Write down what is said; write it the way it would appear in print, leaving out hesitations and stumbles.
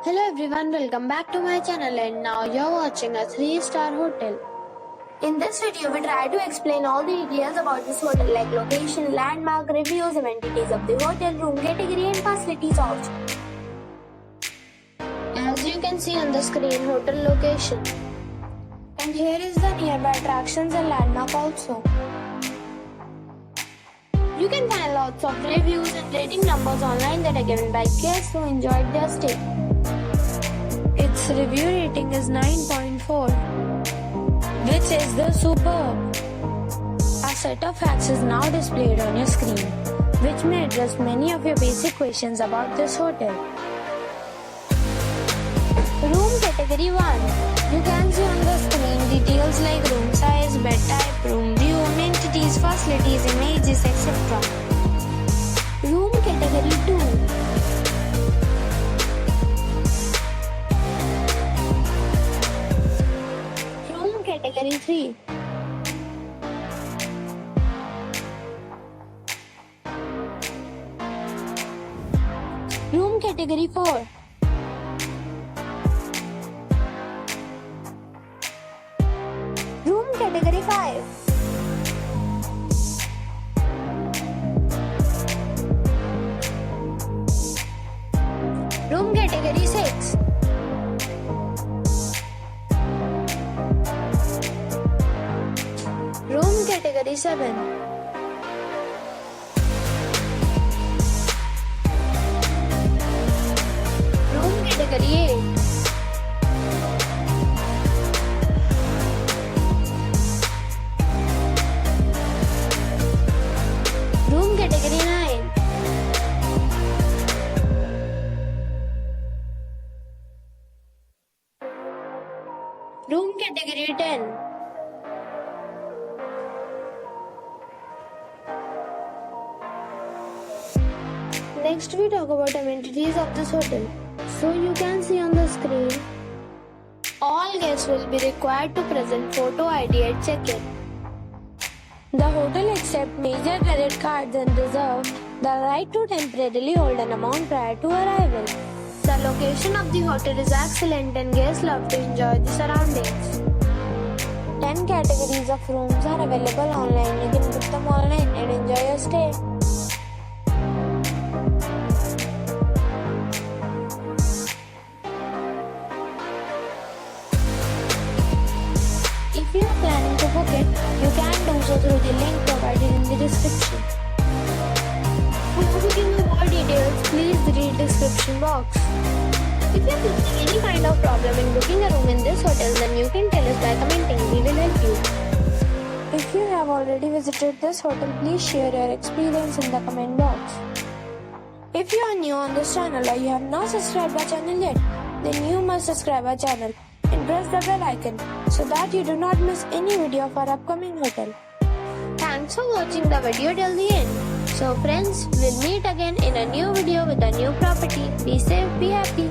Hello everyone, welcome back to my channel and now you're watching a 3-star hotel. In this video, we try to explain all the details about this hotel like location, landmark, reviews, amenities of the hotel, room category and facilities also. As you can see on the screen, hotel location. And here is the nearby attractions and landmark also. You can find lots of reviews and rating numbers online that are given by guests who enjoyed their stay. Its review rating is 9.4, which is the superb. A set of facts is now displayed on your screen, which may address many of your basic questions about this hotel. Room category 1. You can see on the screen details like room size, bed type, room view, amenities, facilities, images, etc. Room category 2. Category 3. Room category 4. Room category 5. Room category 6. Room category 7. Room category 8. Room category 9. Room category 10. Next we talk about amenities of this hotel. So you can see on the screen, all guests will be required to present photo ID at check-in. The hotel accepts major credit cards and reserves the right to temporarily hold an amount prior to arrival. The location of the hotel is excellent and guests love to enjoy the surroundings. 10 categories of rooms are available online. You can book them online and enjoy your stay. If you are planning to book it, you can do so through the link provided in the description. For booking or more details, please read the description box. If you are facing any kind of problem in booking a room in this hotel, then you can tell us by commenting. We will help you. If you have already visited this hotel, please share your experience in the comment box. If you are new on this channel or you have not subscribed our channel yet, then you must subscribe our channel and press the bell icon so that you do not miss any video of our upcoming hotel. Thanks for watching the video till the end. So friends, we'll meet again in a new video with a new property. Be safe, be happy.